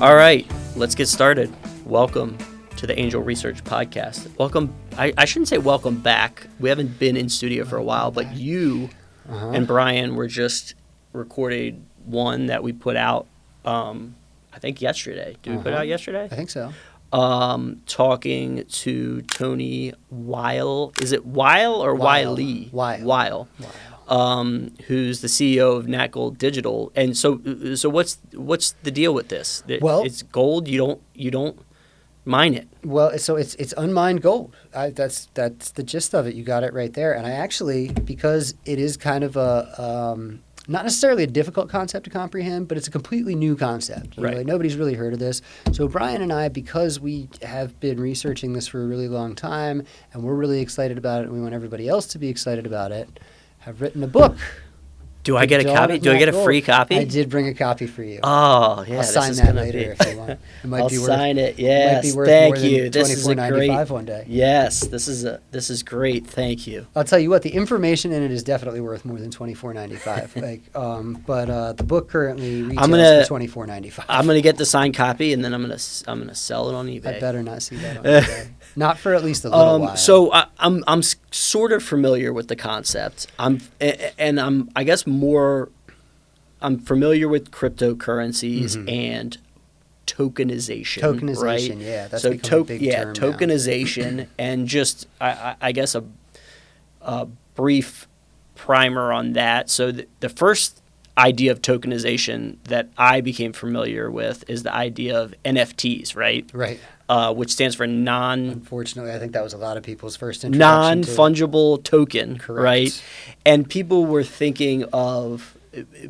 All right, let's get started. Welcome to the Angel Research Podcast. Welcome. I shouldn't say welcome back. We haven't been in studio for a while, but you and Brian were just recording one that we put out, I think yesterday. Did we put it out yesterday? I think so. Talking to Tony Weil. Is it Weil or Wiley? Weil. Who's the CEO of Nat Gold Digital. And so what's the deal with this? Well, it's gold. You don't mine it. Well, so it's unmined gold. That's the gist of it. You got it right there. And I actually, because it is kind of a not necessarily a difficult concept to comprehend, but it's a completely new concept. You know, like nobody's really heard of this. So Brian and I, because we have been researching this for a really long time, and we're really excited about it, and we want everybody else to be excited about it, have written a book. Do I get a copy? Do I get a free copy? I did bring a copy for you. Oh, yeah. I'll sign that later if you want. It might I'll be worth, sign it. Yes, might be worth thank more you. Than this is a $24.95 great. one day. Yes, this is great. Thank you. I'll tell you what, the information in it is definitely worth more than $24.95. But the book currently retails for $24.95. I'm gonna get the signed copy, and then I'm gonna sell it on eBay. I better not see that on eBay. Not for at least a little while. So I'm sort of familiar with the concept. I'm familiar with cryptocurrencies and tokenization. Tokenization, right? yeah, that's become a big term now. Tokenization, and just I guess a brief primer on that. So the first idea of tokenization that I became familiar with is the idea of NFTs, right? Right. Which stands for Unfortunately, I think that was a lot of people's first introduction non-fungible token, Correct. right? And people were thinking of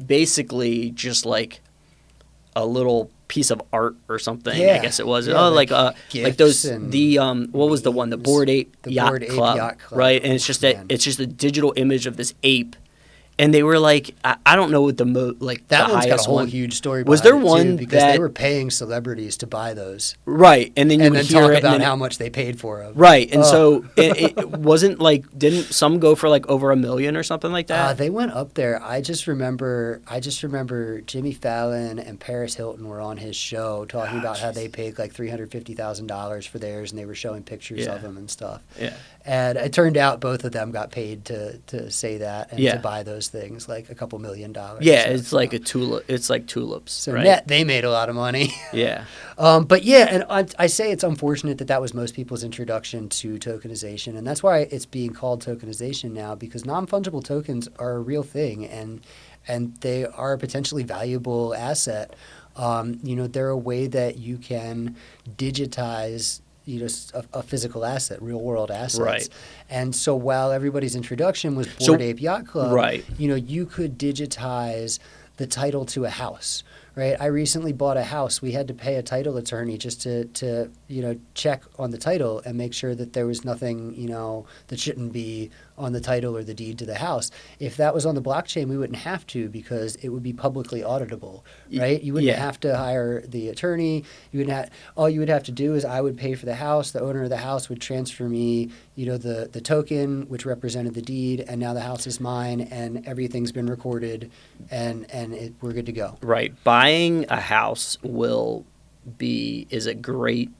basically just like a little piece of art or something. Yeah. I guess it was. Yeah, like those what was the one? The memes. Bored Ape The Yacht Bored Ape Club, Yacht Club. right? And it's just a digital image of this ape. And they were like, I don't know what that the one's got a highest whole one. huge story. Was there behind it, one too, because that they were paying celebrities to buy those, right? And then you and would then hear talk it, about and then, how much they paid for them. right? And so it wasn't like, didn't some go for like over $1 million or something like that? They went up there. I just remember Jimmy Fallon and Paris Hilton were on his show talking about how they paid like $350,000 for theirs, and they were showing pictures of them and stuff. Yeah. And it turned out both of them got paid to say that and Yeah. to buy those things, like a couple $1 million. Yeah, it's like a tulip. It's like tulips. So right? net, they made a lot of money. Yeah. But yeah, and I say it's unfortunate that was most people's introduction to tokenization, and that's why it's being called tokenization now, because non-fungible tokens are a real thing, and they are a potentially valuable asset. They're a way that you can digitize a physical asset, real world assets. Right. And so while everybody's introduction was Bored Ape Yacht Club, right. You could digitize the title to a house, right? I recently bought a house. We had to pay a title attorney just to check on the title and make sure that there was nothing, that shouldn't be on the title or the deed to the house. If that was on the blockchain, we wouldn't have to, because it would be publicly auditable, right? You wouldn't have to hire the attorney. All you would have to do is I would pay for the house. The owner of the house would transfer me, the token which represented the deed, and now the house is mine, and everything's been recorded, and we're good to go. Right. Buying a house is a great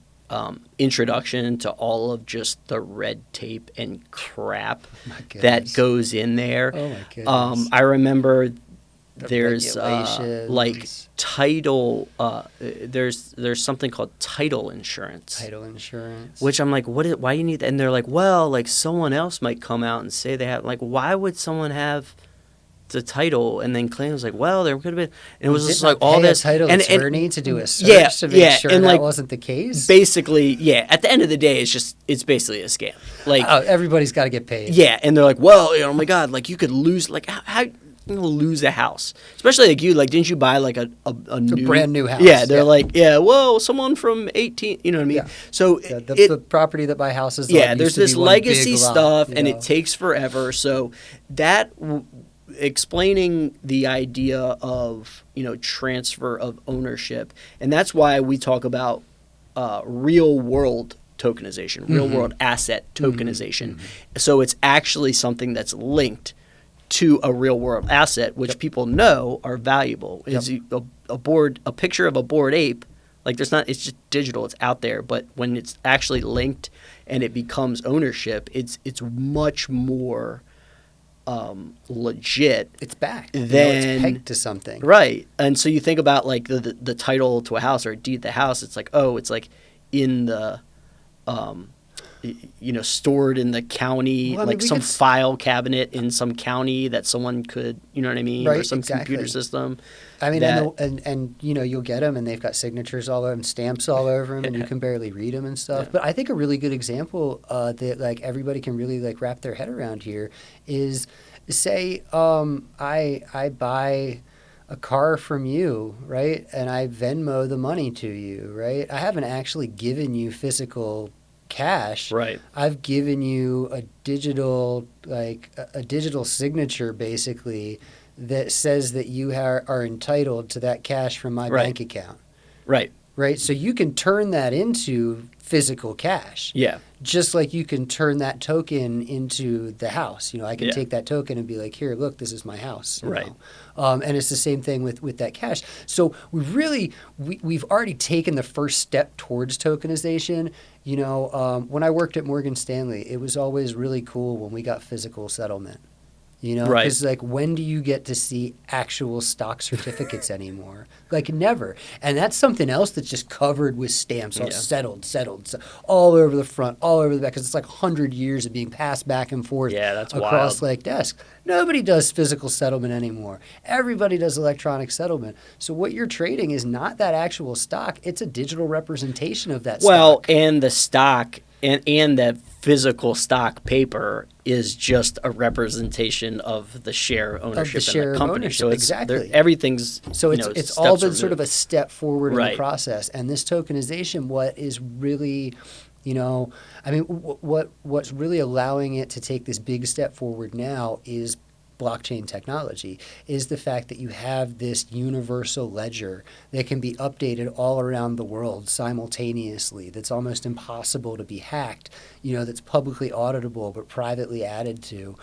introduction to all of just the red tape and crap that goes in there. Oh my goodness. I remember The there's regulations. title. There's something called title insurance. Title insurance. Which I'm like, why do you need that? And they're like, well, like someone else might come out and say they have. Like, why would someone have the title and then claim? It was like, well, there could have been. And it was just like all this. A title and attorney to do a search to make sure and that like, wasn't the case. Basically, yeah. At the end of the day, it's basically a scam. Like, everybody's got to get paid. Yeah, and they're like, well, oh my god, like you could lose, like how you gonna lose a house, especially like you, like didn't you buy like a brand new house? Yeah, they're like, yeah, well, someone from 18, you know what I mean? Yeah. So the property that buy houses. There's this legacy stuff, and it takes forever. So that. Explaining the idea of transfer of ownership, and that's why we talk about real world tokenization, real world asset tokenization. So it's actually something that's linked to a real world asset, which people know are valuable. Is a picture of a Bored Ape, Like there's not, it's just digital, it's out there. But when it's actually linked and it becomes ownership, it's much more legit. It's back. Then it's pegged to something. Right. And so you think about like the title to a house or a deed to the house, it's like, oh, it's like in the stored in the county, well, like some file cabinet in some county that someone could, you know what I mean? Right, or some computer system. I mean, and you'll get them and they've got signatures all over them, stamps all over them, and you can barely read them and stuff. Yeah. But I think a really good example that like everybody can really like wrap their head around here is, say, I buy a car from you, right? And I Venmo the money to you, right? I haven't actually given you physical cash. Right. I've given you a digital signature basically that says that you are entitled to that cash from my bank account. Right. Right. So you can turn that into physical cash. Yeah. Just like you can turn that token into the house. I can take that token and be like, here, look, this is my house. Right. And it's the same thing with that cash. So we've already taken the first step towards tokenization. When I worked at Morgan Stanley, it was always really cool when we got physical settlement. Because like, when do you get to see actual stock certificates anymore? Like, never. And that's something else that's just covered with stamps, all settled, all over the front, all over the back, because it's like 100 years of being passed back and forth across like desks. Nobody does physical settlement anymore. Everybody does electronic settlement. So what you're trading is not that actual stock. It's a digital representation of that stock. Well, and the stock and the physical stock paper is just a representation of the share ownership in the company. So it's, exactly. Everything's it's all been sort of a step forward in the process. And this tokenization, what is really, what's really allowing it to take this big step forward now is blockchain technology, is the fact that you have this universal ledger that can be updated all around the world simultaneously, that's almost impossible to be hacked, that's publicly auditable but privately added to.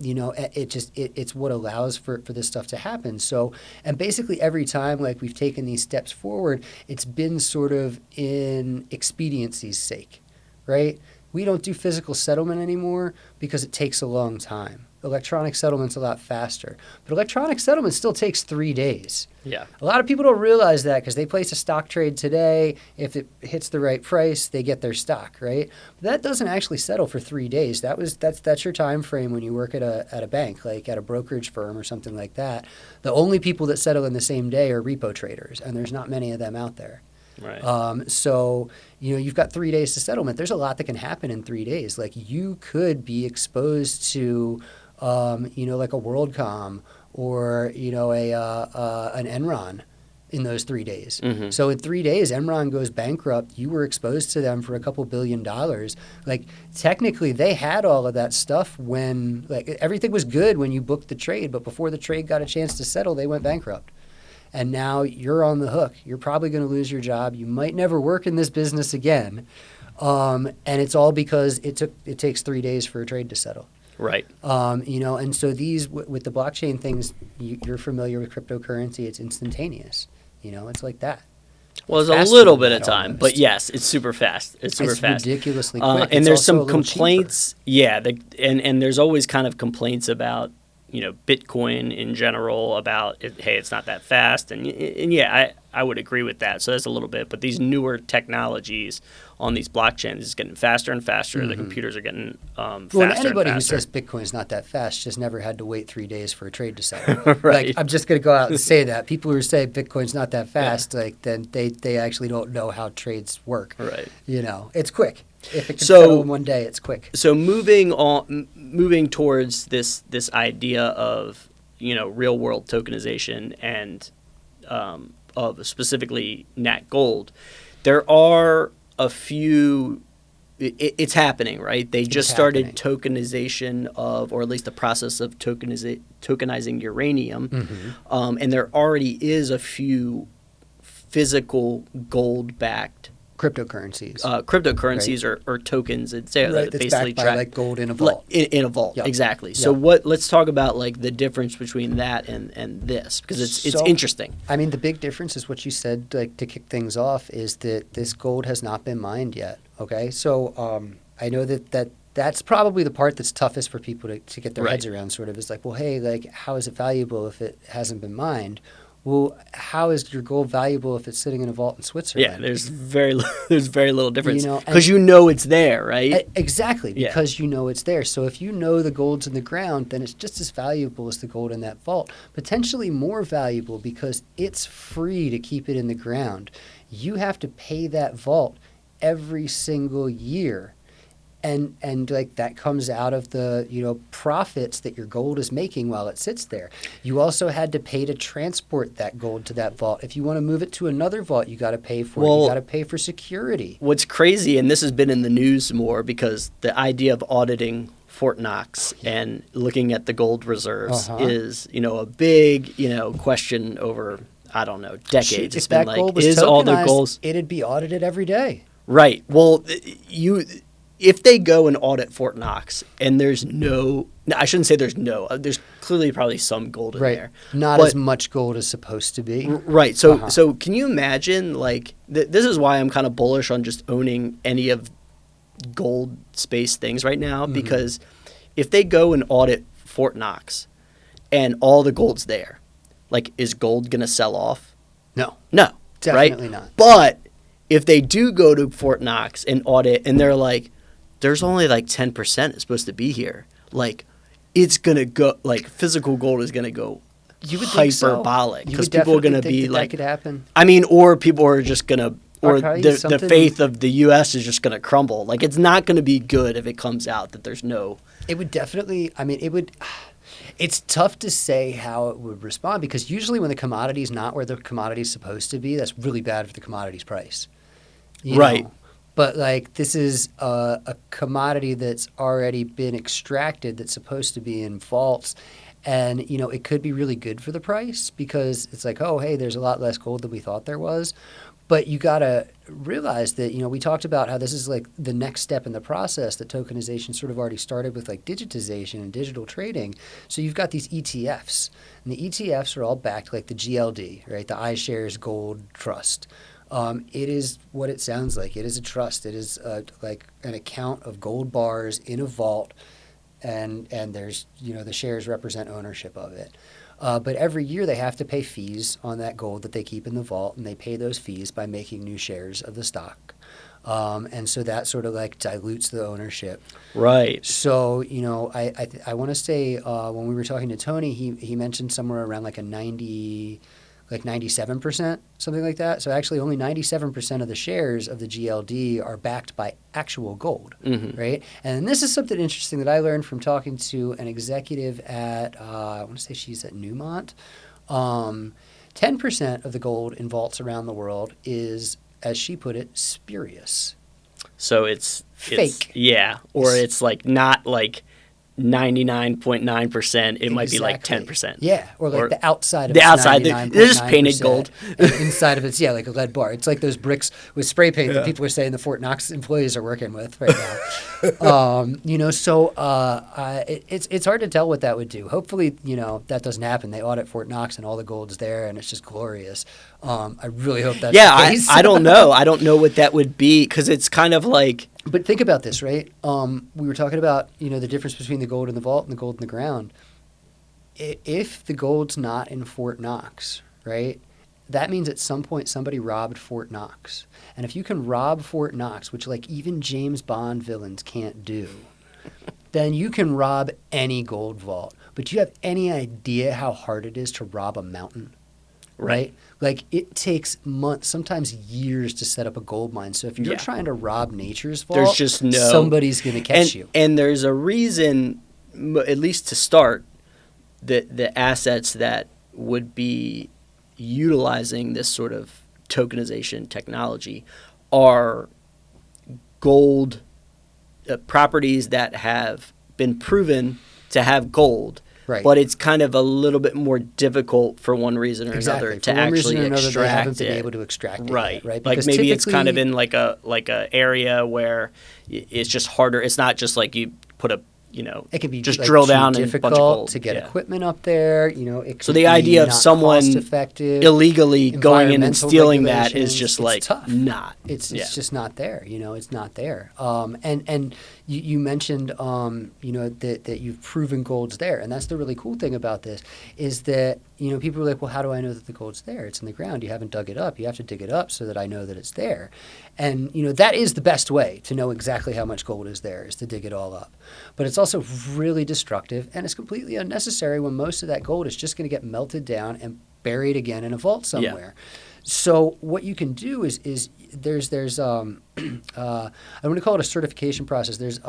It's what allows for this stuff to happen. So, and basically every time like we've taken these steps forward, it's been sort of in expediency's sake, right? We don't do physical settlement anymore because it takes a long time. Electronic settlement's a lot faster. But electronic settlement still takes 3 days. Yeah. A lot of people don't realize that because they place a stock trade today. If it hits the right price, they get their stock, right? But that doesn't actually settle for 3 days. That's your time frame when you work at a bank, like at a brokerage firm or something like that. The only people that settle in the same day are repo traders, and there's not many of them out there. Right. So, you've got 3 days to settlement. There's a lot that can happen in 3 days. Like, you could be exposed to like a WorldCom or, an Enron in those 3 days. Mm-hmm. So in 3 days, Enron goes bankrupt. You were exposed to them for a couple $2 billion. Like, technically, they had all of that stuff when, like, everything was good when you booked the trade, but before the trade got a chance to settle, they went bankrupt. And now you're on the hook. You're probably going to lose your job. You might never work in this business again. And it's all because it takes 3 days for a trade to settle. Right. And so these, with the blockchain things, you're familiar with cryptocurrency. It's instantaneous. It's like that. Well, there's a little bit of time, almost. But yes, it's super fast. It's fast. Ridiculously quick. And there's some complaints. Cheaper. Yeah. And there's always kind of complaints about, Bitcoin in general about, hey, it's not that fast. And yeah, I would agree with that. So that's a little bit. But these newer technologies on these blockchains is getting faster and faster. Mm-hmm. The computers are getting faster and anybody faster. Who says Bitcoin's not that fast just never had to wait 3 days for a trade to settle. Right. Like, I'm just going to go out and say that. People who say Bitcoin's not that fast, then they actually don't know how trades work. Right. It's quick. If it can settle in 1 day, it's quick. So moving towards this idea of real world tokenization and of specifically Nat Gold, there are a few. It's happening, right? They just started tokenization of, or at least the process of tokenizing uranium, mm-hmm. And there already is a few physical gold-backed cryptocurrencies. Cryptocurrencies or tokens. It's Right, that's basically backed by like gold in a vault. In a vault, Yep. exactly. Yep. So let's talk about like the difference between that and this, because it's interesting. I mean, the big difference is what you said, like to kick things off, is that this gold has not been mined yet. Okay, so I know that's probably the part that's toughest for people to get their heads around. Sort of is like, well, hey, like how is it valuable if it hasn't been mined? Well, how is your gold valuable if it's sitting in a vault in Switzerland? Yeah, there's very little difference, You know, because you know it's there, right? Exactly, because you know it's there. So if you know the gold's in the ground, then it's just as valuable as the gold in that vault, potentially more valuable because it's free to keep it in the ground. You have to pay that vault every single year. And like that comes out of the profits that your gold is making while it sits there. You also had to pay to transport that gold to that vault. If you want to move it to another vault, you got to pay for it. You got to pay for security. What's crazy, and this has been in the news more, because the idea of auditing Fort Knox and looking at the gold reserves is a big question over, I don't know, decades. If that gold was tokenized, all the gold, it'd be audited every day. Right. Well, if they go and audit Fort Knox and there's I shouldn't say there's clearly probably some gold in there. Not as much gold as supposed to be. Right. So can you imagine, like, this is why I'm kind of bullish on just owning any of gold space things right now, because if they go and audit Fort Knox and all the gold's there, like, is gold going to sell off? No. Definitely not. But if they do go to Fort Knox and audit and they're like, there's only like 10% is supposed to be here, like, it's going to go, like, physical gold is going to go hyperbolic, because people are going to be like, that could happen. I mean, or people are just going to, or the faith of the U.S. is just going to crumble. Like, it's not going to be good if it comes out that there's no. It would definitely, I mean, it's tough to say how it would respond, because usually when the commodity's not where the commodity's supposed to be, that's really bad for the commodity's price. You know? But like, this is a commodity that's already been extracted, that's supposed to be in vaults, and it could be really good for the price, because it's like, oh, hey, there's a lot less gold than we thought there was. But you got to realize that, we talked about how this is like the next step in the process, that tokenization sort of already started with like digitization and digital trading. So you've got these ETFs, and the ETFs are all backed like the GLD, right? The iShares Gold Trust. It is what it sounds like. It is a trust. It is like an account of gold bars in a vault, and there's the shares represent ownership of it. But every year they have to pay fees on that gold that they keep in the vault, and they pay those fees by making new shares of the stock. And so that sort of like dilutes the ownership. Right. So, I want to say when we were talking to Tony, he mentioned somewhere around like 97%, something like that. So actually only 97% of the shares of the GLD are backed by actual gold, right? And this is something interesting that I learned from talking to an executive at, I want to say she's at Newmont. 10% of the gold in vaults around the world is, as she put it, spurious. So it's fake. Or it's like not like 99.9%, it might be like 10%. Yeah, or like the outside of the outside, they're just painted gold. And inside of it's like a lead bar. It's like those bricks with spray paint that people are saying the Fort Knox employees are working with right now. It's hard to tell what that would do. Hopefully, that doesn't happen. They audit Fort Knox and all the gold's there and it's just glorious. I really hope that's the case. I don't know. I don't know what that would be, because it's kind of like. But think about this, right? We were talking about, the difference between the gold in the vault and the gold in the ground. If the gold's not in Fort Knox, right, that means at some point somebody robbed Fort Knox. And if you can rob Fort Knox, which like even James Bond villains can't do, then you can rob any gold vault. But do you have any idea how hard it is to rob a mountain? Right? Like, it takes months, sometimes years, to set up a gold mine. So if you're trying to rob nature's vault, there's just somebody's going to catch you. And there's a reason, at least to start, the assets that would be utilizing this sort of tokenization technology are gold properties that have been proven to have gold, Right. but it's kind of a little bit more difficult for one reason or another to actually extract they haven't it. been able to extract it Right. yet, right? Like Because maybe it's kind of in like a area where it's just harder. It's not just like you put a, it can be just like drill too down and a bunch of difficult gold. to get Yeah. equipment up there. It could So the be idea of not someone cost-effective. illegally going in and Environmental stealing that is regulations, just it's like tough. not. It's Yeah. just not there. It's not there. And you mentioned that you've proven gold's there, and that's the really cool thing about this is that people are like, well, how do I know that the gold's there? It's in the ground. You haven't dug it up. You have to dig it up so that I know that it's there. And that is the best way to know exactly how much gold is there, is to dig it all up. But it's also really destructive, and it's completely unnecessary when most of that gold is just going to get melted down and buried again in a vault somewhere. Yeah. So what you can do is there's I'm going to call it a certification process. There's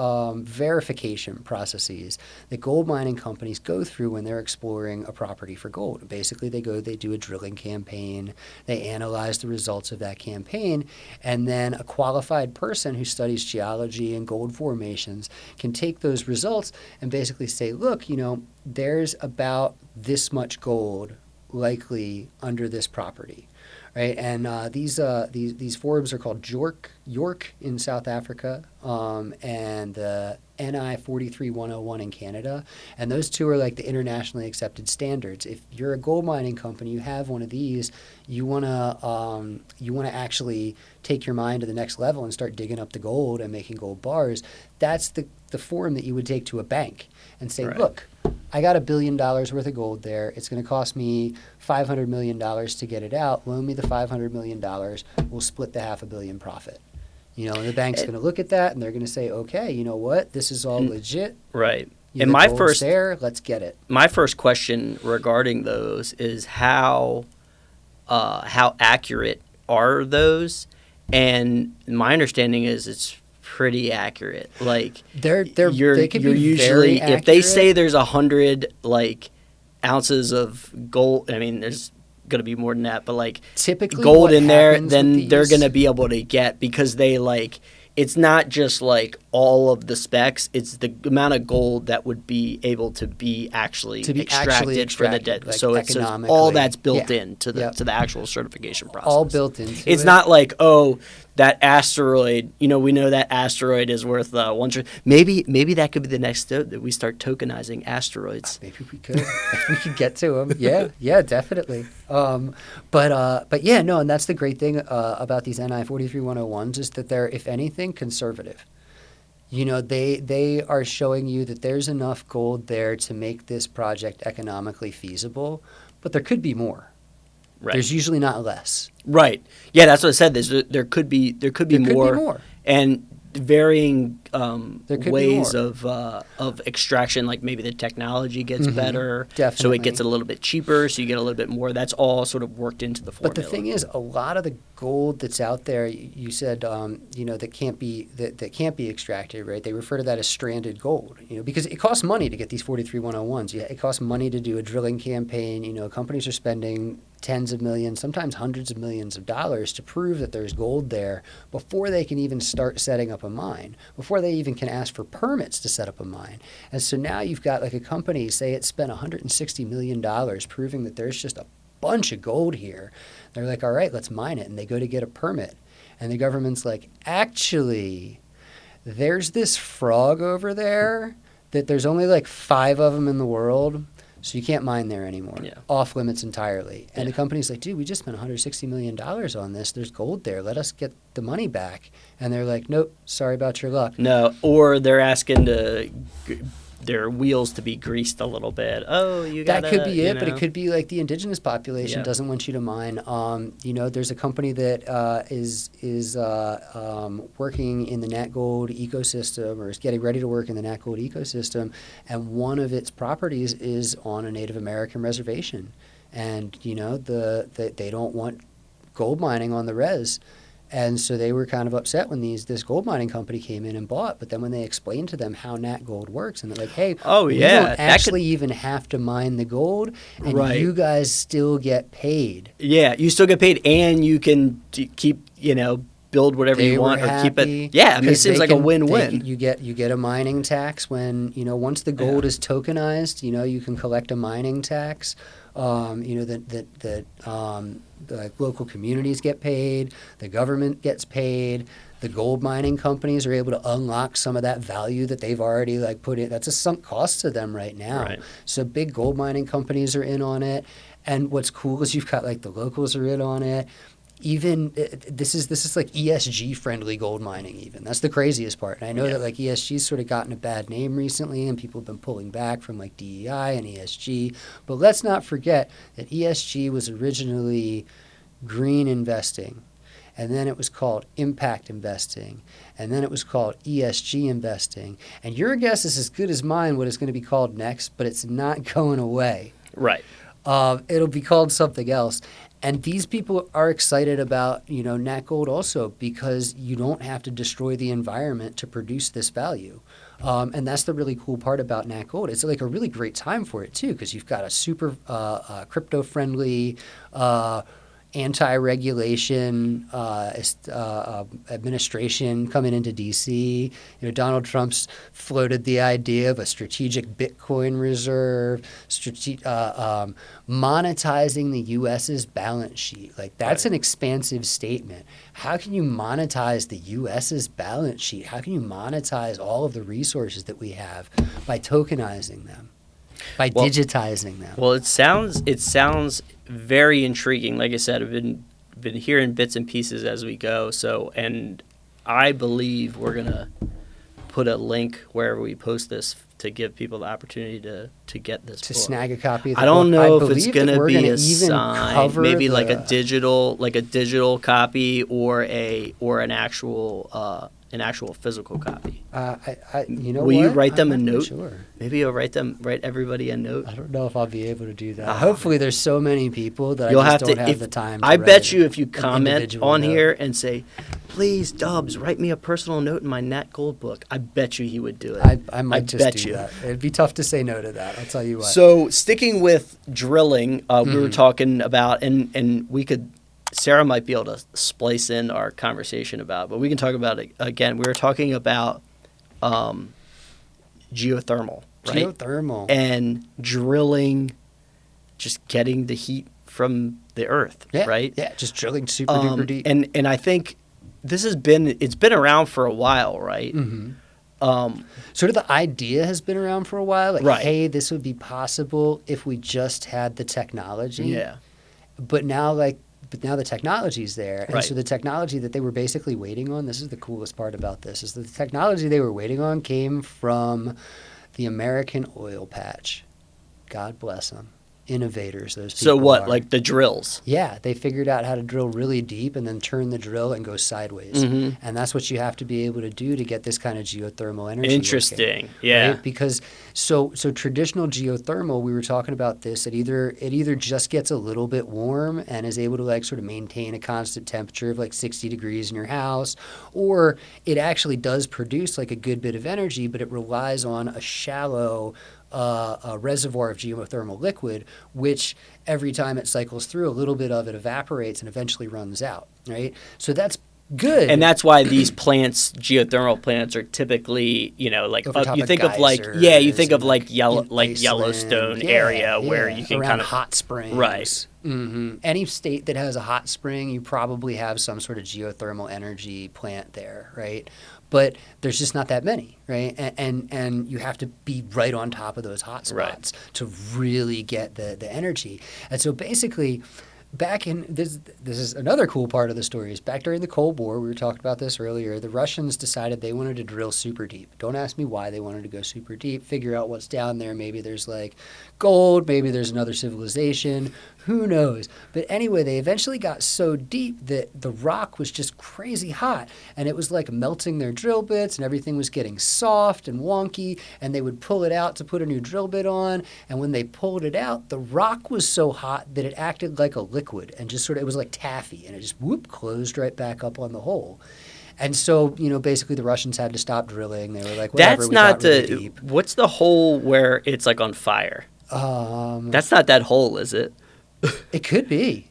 verification processes that gold mining companies go through when they're exploring a property for gold. Basically, they do a drilling campaign, they analyze the results of that campaign, and then a qualified person who studies geology and gold formations can take those results and basically say, look, there's about this much gold likely under this property. Right, and these forums are called York in South Africa, and the NI 43101 in Canada, and those two are like the internationally accepted standards. If you're a gold mining company, you have one of these, you wanna actually take your mine to the next level and start digging up the gold and making gold bars. That's the form that you would take to a bank and say, right. Look, I got $1 billion worth of gold there. It's going to cost me $500 million to get it out. Loan me the $500 million. We'll split the $500 million profit. And the bank's going to look at that and they're going to say, okay, you know what? This is all legit. Right. And my first there, let's get it. My first question regarding those is how accurate are those? And my understanding is it's pretty accurate. Like they could you're be usually, very accurate. If they say there's 100 ounces of gold, I mean there's going to be more than that, but typically gold in there, then they're going to be able to get, because they it's not just all of the specs, it's the amount of gold that would be able to be actually extracted for the dead. So it's all that's built into the actual certification process. All built into it. It's not that asteroid, we know that asteroid is worth $1 trillion. Maybe that could be the next step, that we start tokenizing asteroids. Maybe we could, if we could get to them. Yeah, definitely. But yeah, no, and that's the great thing about these NI 43101s is that they're, if anything, conservative. They are showing you that there's enough gold there to make this project economically feasible, but there could be more. Right. There's usually not less. Right. Yeah, that's what I said. There could be more. And varying ways of extraction, like maybe the technology gets better, definitely. So it gets a little bit cheaper, so you get a little bit more. That's all sort of worked into the formula. But the thing is, a lot of the gold that's out there, you said, that can't be extracted, right? They refer to that as stranded gold, because it costs money to get these 43101s. Yeah, it costs money to do a drilling campaign. Companies are spending tens of millions, sometimes hundreds of millions of dollars to prove that there's gold there before they can even start setting up a mine, before they even can ask for permits to set up a mine. And so now you've got a company, say it spent $160 million proving that there's just a bunch of gold here. They're like, all right, let's mine it. And they go to get a permit. And the government's like, actually, there's this frog over there that there's only 5 of them in the world. So you can't mine there anymore. Yeah. Off limits entirely. And the company's like, dude, we just spent $160 million on this. There's gold there. Let us get the money back. And they're like, nope, sorry about your luck. No, or they're asking their wheels to be greased a little bit. Oh, you got that could be it, but it could be the indigenous population doesn't want you to mine. There's a company that is working in the Nat Gold ecosystem, or is getting ready to work in the Nat Gold ecosystem, and one of its properties is on a Native American reservation, and they don't want gold mining on the res. And so they were kind of upset when this gold mining company came in and bought. But then when they explained to them how Nat Gold works, and they're like, hey, we don't actually even have to mine the gold, and you guys still get paid. Yeah, you still get paid, and you can keep, build whatever They you want were or keep happy it. Yeah, I mean, it 'cause seems they like a can- win-win. You get a mining tax when, once the gold is tokenized, you can collect a mining tax. The local communities get paid, the government gets paid, the gold mining companies are able to unlock some of that value that they've already put in. That's a sunk cost to them right now. Right. So big gold mining companies are in on it. And what's cool is you've got the locals are in on it. Even this is like ESG friendly gold mining. Even that's the craziest part. And I know that ESG's sort of gotten a bad name recently, and people have been pulling back from DEI and ESG. But let's not forget that ESG was originally green investing, and then it was called impact investing, and then it was called ESG investing. And your guess is as good as mine what it's going to be called next, but it's not going away. Right. It'll be called something else. And these people are excited about, Nat Gold also because you don't have to destroy the environment to produce this value. And that's the really cool part about Nat Gold. It's a really great time for it, too, because you've got a super crypto-friendly, anti-regulation administration coming into D.C. Donald Trump's floated the idea of a strategic Bitcoin reserve, monetizing the U.S.'s balance sheet. That's an expansive statement. How can you monetize the U.S.'s balance sheet? How can you monetize all of the resources that we have by tokenizing them? By digitizing them. Well, it sounds very intriguing. Like I said, I've been hearing bits and pieces as we go. So, and I believe we're gonna put a link wherever we post this to give people the opportunity to get this to book. snag a copy of the I don't book. know I if it's believe gonna be a even sign, maybe the, like a digital copy or an actual physical copy. Will you write them a note? Sure. Maybe you'll write everybody a note. I don't know if I'll be able to do that. Hopefully, there's so many people that You'll I just have don't to, have if, the time. To I write bet you if you an comment individual on note. here and say, "Please, Dubs, write me a personal note in my Nat Gold book," I bet you he would do it. I might just bet do you. that. It'd be tough to say no to that. I'll tell you what. So sticking with drilling, we were talking about, and we could. Sarah might be able to splice in our conversation about, but we can talk about it again. We were talking about geothermal, right? Geothermal. And drilling, just getting the heat from the earth, right? Yeah, just drilling super duper deep. And I think it's been around for a while, right? Mm-hmm. Sort of the idea has been around for a while. Right. Hey, this would be possible if we just had the technology. Yeah. But now the technology's there. And Right. so the technology that they were basically waiting on, this is the coolest part about this, is that the technology they were waiting on came from the American oil patch. God bless them. Innovators, those people So what, are. like the drills? Yeah, they figured out how to drill really deep and then turn the drill and go sideways. Mm-hmm. And that's what you have to be able to do to get this kind of geothermal energy. Interesting. Working, Yeah. right? Because so traditional geothermal, we were talking about this, it either just gets a little bit warm and is able to sort of maintain a constant temperature of 60 degrees in your house, or it actually does produce a good bit of energy, but it relies on a shallow a reservoir of geothermal liquid, which every time it cycles through, a little bit of it evaporates and eventually runs out, right? So that's good. And that's why these plants, geothermal plants, are typically, you think of Yellowstone area where you can around kind of hot springs, right. Mm-hmm. Any state that has a hot spring, you probably have some sort of geothermal energy plant there, right? But there's just not that many, right? And you have to be right on top of those hot spots to really get the energy. And so basically, back in this is another cool part of the story is back during the Cold War, we were talking about this earlier, the Russians decided they wanted to drill super deep. Don't ask me why they wanted to go super deep, figure out what's down there. Maybe there's gold, maybe there's another civilization, who knows? But anyway, they eventually got so deep that the rock was just crazy hot, and it was melting their drill bits, and everything was getting soft and wonky, and they would pull it out to put a new drill bit on, and when they pulled it out, the rock was so hot that it acted like a liquid, and just it was like taffy, and it just closed right back up on the hole. And so, basically the Russians had to stop drilling. They were like, whatever, That's not really deep. What's the hole where it's on fire? That's not that hole, is it? It could be.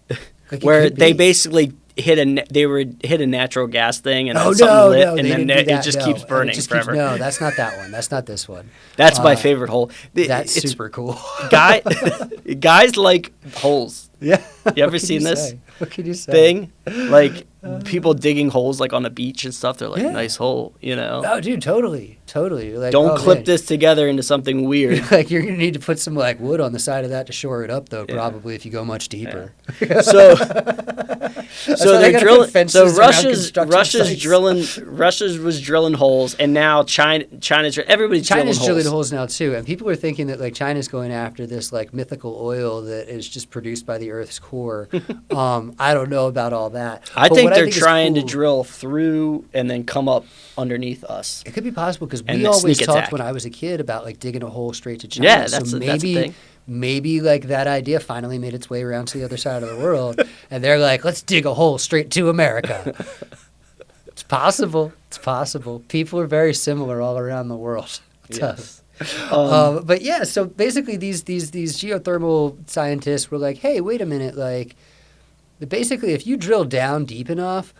Where they basically, they would hit a natural gas thing and then Oh, something no, lit, no, and they then didn't do it that, just no. keeps And burning it just forever. no, that's not that one. That's not this one. That's my favorite hole. That's It's super cool. guys like holes. Yeah. You ever seen this Say? What can you say? thing? Like people digging holes like on the beach and stuff. They're like, Yeah. nice hole, you know. Oh, dude, totally. You're like, Don't oh, clip man. this together into something weird. Like you're gonna need to put some like wood on the side of that to shore it up, though. Probably if you go much deeper. So why they they're gotta drilling. put fences So around Russia's construction sites. drilling. Russia's was drilling holes, and now China's everybody's China's drilling drilling holes. holes now too, and people are thinking that like China's going after this like mythical oil that is just produced by the Earth's core. I don't know about all that. I But think what they're is trying to cool- drill through and then come up underneath us. It could be possible because And we a always sneak talked attack. when I was a kid about like digging a hole straight to China. Yeah, so that's a maybe thing. maybe like that idea finally made its way around to the other side of the world, and they're like, let's dig a hole straight to America. It's possible. It's possible. People are very similar all around the world. Yes. But yeah, so basically these geothermal scientists were like, hey, wait a minute, like basically if you drill down deep enough,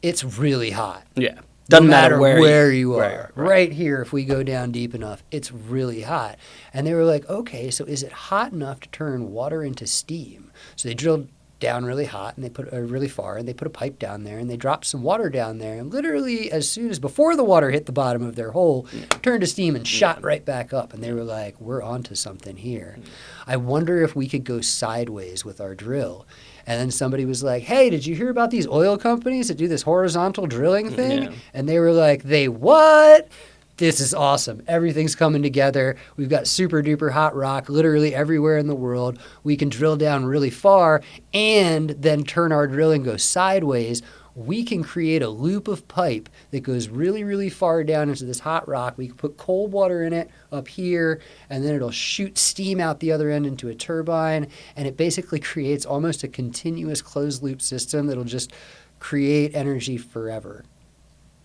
it's really hot. Yeah. Doesn't No matter where you where are. you are, Right here, if we go down deep enough, it's really hot. And they were like, okay, so is it hot enough to turn water into steam? So they drilled down really hot and they put really far and they put a pipe down there and they dropped some water down there and literally as soon as before the water hit the bottom of their hole, turned to steam and shot right back up. And they were like, we're onto something here. I wonder if we could go sideways with our drill. And then somebody was like, hey, did you hear about these oil companies that do this horizontal drilling thing? Yeah. And they were like, they what? This is awesome. Everything's coming together. We've got super duper hot rock literally everywhere in the world. We can drill down really far and then turn our drill and go sideways. We can create a loop of pipe that goes really, really far down into this hot rock. We can put cold water in it up here, and then it'll shoot steam out the other end into a turbine, and it basically creates almost a continuous closed loop system that'll just create energy forever.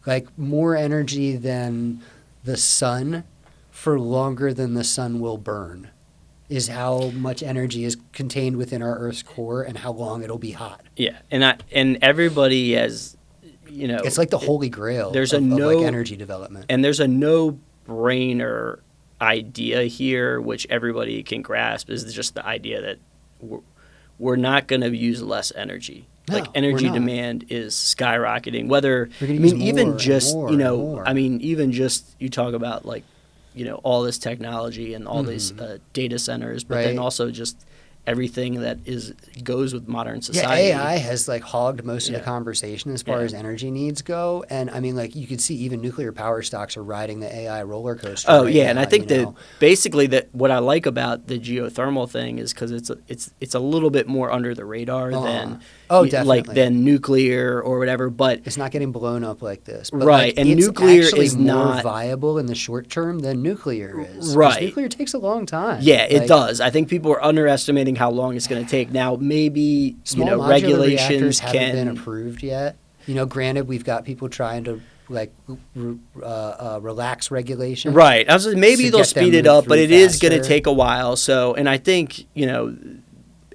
Like more energy than the sun for longer than the sun will burn is how much energy is contained within our Earth's core and how long it'll be hot. Yeah, and everybody has, you know, It's like the holy grail there's of no like energy development. and there's a no-brainer idea here, which everybody can grasp, is just the idea that we're not going to use less energy. No, like energy we're not. demand is skyrocketing. Whether We're I gonna mean, use even more just and more you know, and more. I mean, even just you talk about like, you know, all this technology and all these data centers, but then Right. also just everything that goes with modern Yeah, society. AI has like hogged most of the Yeah. conversation as far Yeah. as energy needs go, and I mean, like you could see even nuclear power stocks are riding the AI roller coaster. Oh right yeah, now, and I think you that know? basically that what I like about the geothermal thing is because it's a little bit more under the radar than Oh, like definitely. than nuclear or whatever. But It's not getting blown up like this, but Right, like, and it's nuclear actually is more not- viable in the short term than nuclear is. 'Cause Right. nuclear takes a long time. yeah, it Like, does. I think people are underestimating how long it's going to take. Now maybe Small you know modular regulations reactors haven't been can. approved yet. You know, granted, we've got people trying to like relax regulation. Right. I was maybe to they'll get them speed it moved up, but through it is going to faster. take a while. So, and I think, you know,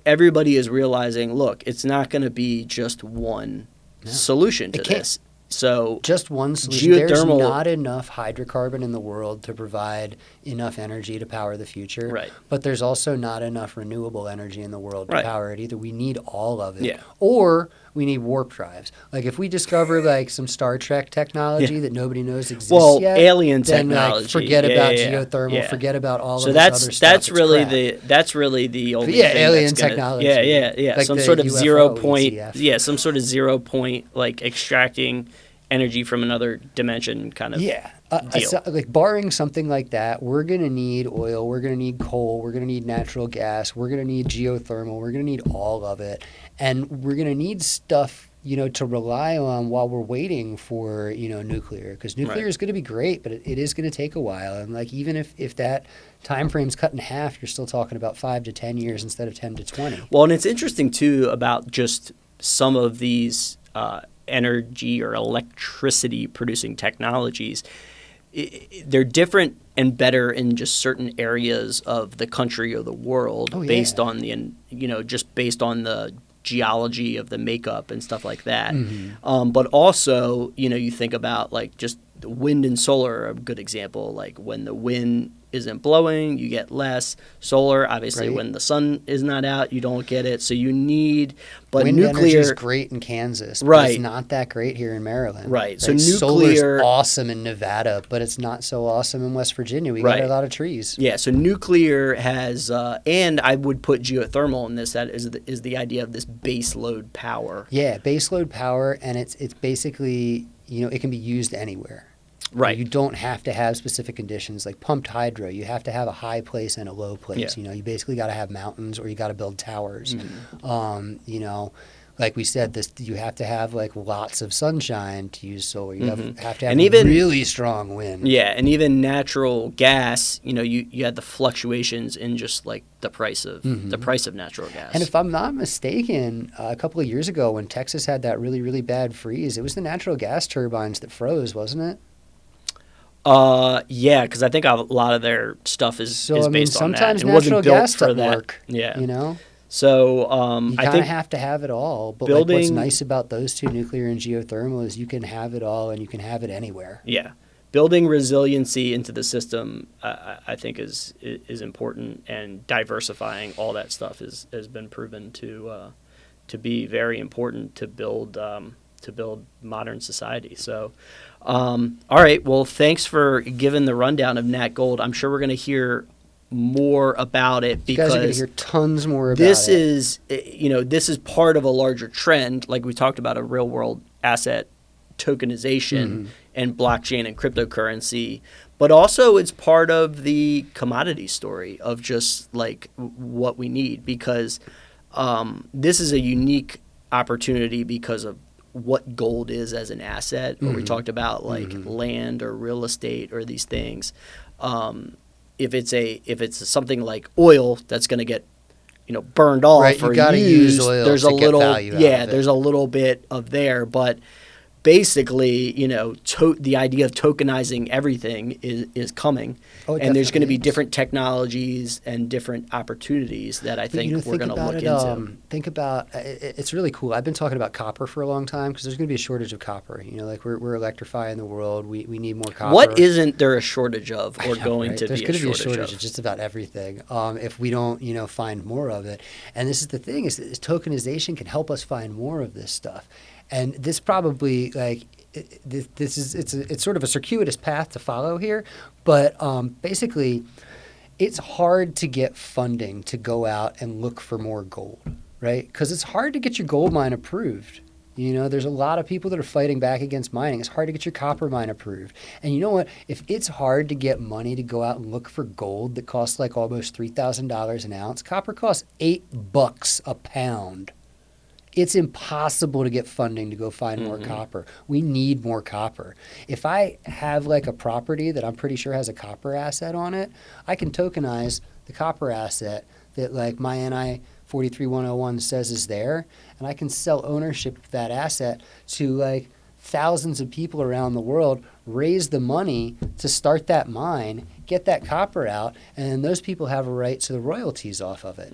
everybody is realizing, look, it's not going to be just one solution to It can't. this. So, Just one solution. There's Geothermal- not enough hydrocarbon in the world to provide enough energy to power the future. Right. But there's also not enough renewable energy in the world to Right. power it either. We need all of it. Yeah. Or we need warp drives. Like if we discover like some Star Trek technology Yeah. that nobody knows exists well, yet, alien then technology. like forget Yeah, about yeah, geothermal, yeah. forget about all So of this other stuff. that's It's really crap. that's really the only yeah, thing alien that's gonna, technology. Yeah. Like some the sort of UFO 0 point. ECF. Yeah, some sort of 0 point like extracting energy from another dimension kind of. Yeah. deal. Like barring something like that, we're going to need oil, we're going to need coal, we're going to need natural gas, we're going to need geothermal, we're going to need all of it. And we're going to need stuff, you know, to rely on while we're waiting for, you know, nuclear. Because nuclear Right. is going to be great, but it is going to take a while. And like even if that time frame's cut in half, you're still talking about 5 to 10 years instead of 10 to 20. Well, and it's interesting too about just some of these energy or electricity producing technologies. They're different and better in just certain areas of the country or the world Oh, yeah. based on the, you know, just based on the geology of the makeup and stuff like that. But also, you think about like just wind and solar are a good example. Like when the wind isn't blowing, you get less. Solar, obviously, when the sun is not out, you don't get it. So you need, but wind nuclear energy is great in Kansas, but right? It's not that great here in Maryland, right? So Solar's nuclear, awesome in Nevada, but it's not so awesome in West Virginia. We got a lot of trees. Yeah. So nuclear has, and I would put geothermal in this. That is the idea of this base load power. Yeah, base load power, and it's basically it can be used anywhere. Right. You don't have to have specific conditions like pumped hydro. You have to have a high place and a low place. Yeah. You basically got to have mountains or you got to build towers. Like we said, you have to have like lots of sunshine to use solar. You have to have and even, really strong wind. Yeah, and even natural gas. You had the fluctuations in just like the price of natural gas. And if I'm not mistaken, a couple of years ago when Texas had that really, really bad freeze, it was the natural gas turbines that froze, wasn't it? Yeah, because I think a lot of their stuff is based on that. Sometimes It natural wasn't built gas for doesn't that. work. Yeah. So you I kind think of have to have it all. But what's nice about those two, nuclear and geothermal, is you can have it all and you can have it anywhere. Yeah, building resiliency into the system, I think is important, and diversifying all that stuff has been proven to be very important to build modern society. So. All right. Well, thanks for giving the rundown of Nat Gold. I'm sure we're going to hear more about it because you guys are going to hear tons more about this it. This is part of a larger trend, like we talked about, a real world asset tokenization and blockchain and cryptocurrency, but also it's part of the commodity story of just like what we need, because this is a unique opportunity because of what gold is as an asset, or we talked about like land or real estate or these things. If it's something like oil that's going to get burned off right, or you gotta used, use oil there's to a little get value out of it. There's a little bit of there, but basically, the idea of tokenizing everything is coming, and there's going to be different technologies and different opportunities that I think we're going to look into. Think about it's really cool. I've been talking about copper for a long time because there's going to be a shortage of copper. Like we're electrifying the world. We need more copper. What isn't there a shortage of, or going to there's be going a to be a shortage shortage of just about everything if we don't find more of it. And this is the thing, is that tokenization can help us find more of this stuff. And this probably it's sort of a circuitous path to follow here, but basically, it's hard to get funding to go out and look for more gold, right? Because it's hard to get your gold mine approved. There's a lot of people that are fighting back against mining. It's hard to get your copper mine approved. And you know what? If it's hard to get money to go out and look for gold that costs like almost $3,000 an ounce, copper costs $8 a pound. It's impossible to get funding to go find more copper. We need more copper. If I have like a property that I'm pretty sure has a copper asset on it, I can tokenize the copper asset that like my NI 43101 says is there, and I can sell ownership of that asset to like thousands of people around the world, raise the money to start that mine, get that copper out, and those people have a right to the royalties off of it.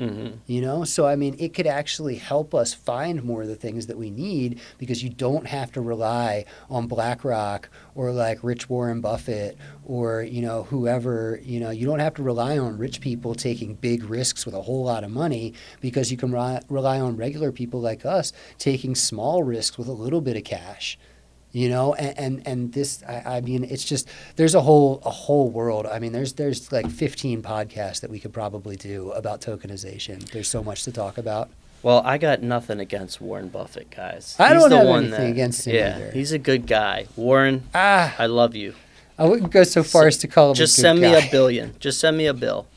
So I mean, it could actually help us find more of the things that we need, because you don't have to rely on BlackRock or like rich Warren Buffett or whoever. You don't have to rely on rich people taking big risks with a whole lot of money, because you can rely on regular people like us taking small risks with a little bit of cash. And this, I mean, it's just, there's a whole world. I mean, there's like 15 podcasts that we could probably do about tokenization. There's so much to talk about. Well, I got nothing against Warren Buffett, guys. I don't have anything against him either. He's a good guy. Warren, I love you. I wouldn't go so far as to call him just a good guy. Just send me $1 billion. Just send me a bill.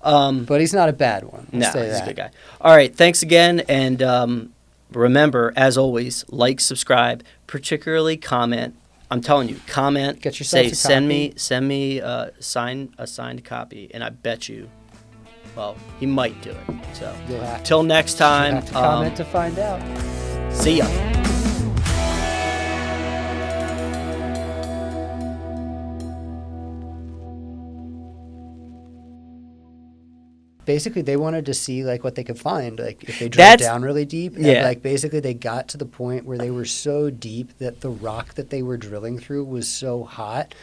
But he's not a bad one. No, he's a good guy. All right, thanks again, and remember, as always, like, subscribe, particularly comment. I'm telling you, comment. Get yourself a copy. Send me a signed copy, and I bet you, well, he might do it. So till next time, you'll have to comment to find out. See ya. basically they wanted to see like what they could find, like if they drilled That's- down really deep. And Yeah. like basically they got to the point where they were so deep that the rock that they were drilling through was so hot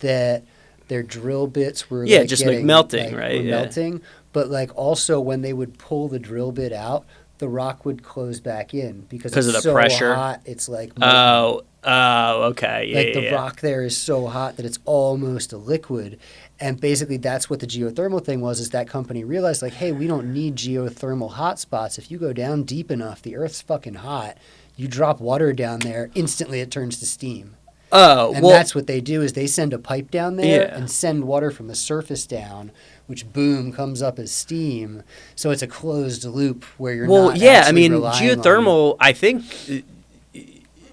that their drill bits were Yeah, like just, like, getting, melting, like, right? were Yeah. melting. But like also when they would pull the drill bit out, the rock would close back in because 'Cause it's of the so pressure? hot. It's like molten. Okay. Yeah, Like yeah, the yeah. rock there is so hot that it's almost a liquid. And basically that's what the geothermal thing was, is that company realized like, hey, we don't need geothermal hotspots. If you go down deep enough, the earth's fucking hot. You drop water down there, instantly it turns to steam. Oh, And well, that's what they do, is they send a pipe down there Yeah. and send water from the surface down, which boom comes up as steam. So it's a closed loop where you're well, not yeah. I actually mean, relying on geothermal. I think.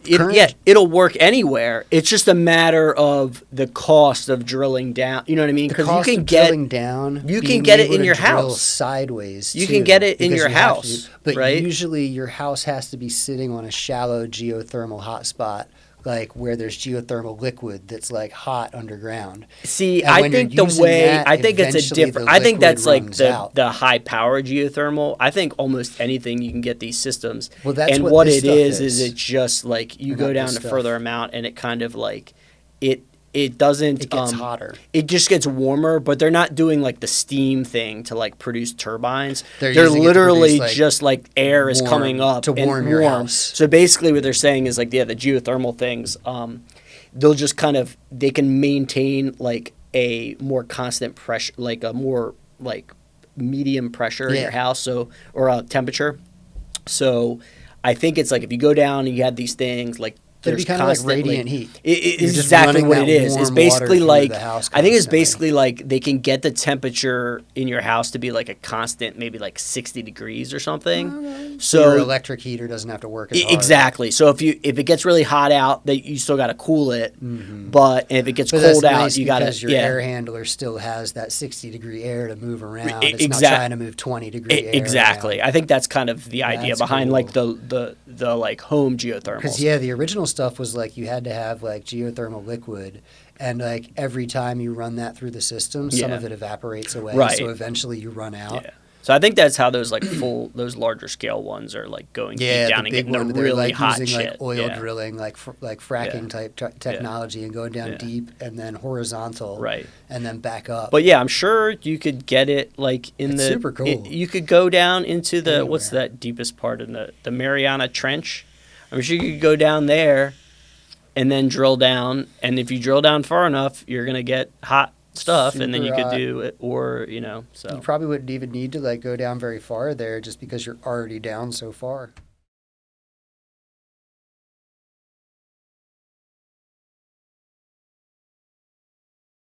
Current- Yeah, it'll work anywhere. It's just a matter of the cost of drilling down. You know what I mean? the Because you cost can of get drilling down. you can being get it able in to your drill house. sideways. You too, can get it in because your you have to house, but right? usually your house has to be sitting on a shallow geothermal hotspot, like where there's geothermal liquid that's like hot underground. See, And I when you're think the using way that, I think it's a eventually different. the I think liquid that's like runs the out. the high power geothermal. I think almost anything you can get these systems. Well, that's and what what this it stuff is is. it's just like you Or go not down this a stuff. further amount and it kind of like it doesn't It gets hotter. It just gets warmer, but they're not doing like the steam thing to like produce turbines. They're They're using it to literally produce, like, just like air is warm- coming up to and warm your house. So basically what they're saying is like, yeah, the geothermal things, they'll just kind of, they can maintain like a more constant pressure, like a more like medium pressure in Yeah. your house, so, or temperature. So I think it's like if you go down and you have these things like, It'd be there's kind of like constantly radiant heat. It's You're just exactly running what that it is. It's warm basically water like through the house I think it's constantly. basically like they can get the temperature in your house to be like a constant, maybe like 60 degrees or something. So your So electric heater doesn't have to work as hard. exactly. So if it gets really hot out, that you still got to cool it. But if it gets But that's cold out, nice you got because to your air handler still has that 60-degree air to move around. It's not exact- trying to move 20-degree air. Exactly. around. I think that's kind of the idea That's behind cool. like the like home geothermals. Because yeah, the original stuff was like you had to have like geothermal liquid, and like every time you run that through the system, some Yeah. of it evaporates away. Right. So eventually you run out. Yeah. So I think that's how those like those larger scale ones are like going Yeah, deep down the and big getting one, the they're really like hot using shit. like oil Yeah. drilling, like fracking type technology, and going down Yeah. deep and then horizontal, Right. and then back up. But yeah, I'm sure you could get it like in It's the super cool. you could go down into the what's Anywhere. that deepest part in the Mariana Trench? I'm sure you could go down there and then drill down, and if you drill down far enough, you're gonna get hot stuff, and then Super you could hot. do it, or so. You probably wouldn't even need to like go down very far there, just because you're already down so far.